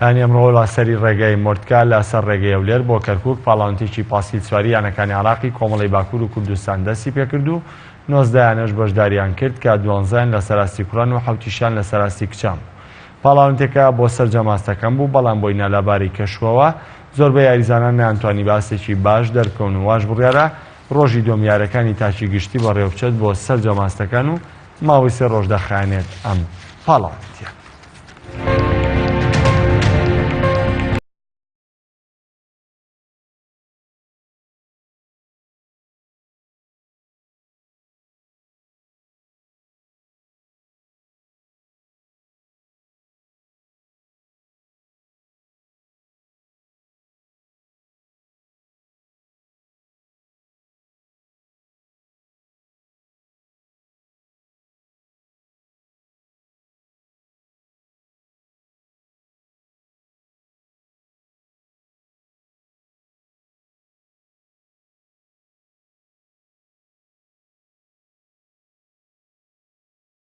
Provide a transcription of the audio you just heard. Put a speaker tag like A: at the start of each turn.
A: ئەنی ئەمڕۆ لاسەری ڕێگەی مۆردکا لەسەر ڕێگەی ئەولێر بۆ کەرکووک پاڵاوانتێکی پاسیل سواری یانەکانی عێراقی کۆمەڵی باکوور و کوردستان دەستی پێکرد و 19یانەش بەشداریان کرد کە 12یان لە سەراستی کوڕان و 7یان لە سەراستی کچان. پاڵاوانتێکە بۆ سەرجەماستەکەم بوو بەڵام بۆی نەلەباری کەشوەوە زۆربەی یاریزانان نەیانتوانی باسێکی باش دەرکەون و واش بڕیارە ڕۆژی دۆم یاریەکانی تاچی گشتی بەڕێوەبچێت بۆ سەرجەماستەکان و ماوەی 3 ڕۆژ دەخایەنێت ئەم پاڵاوانتیە.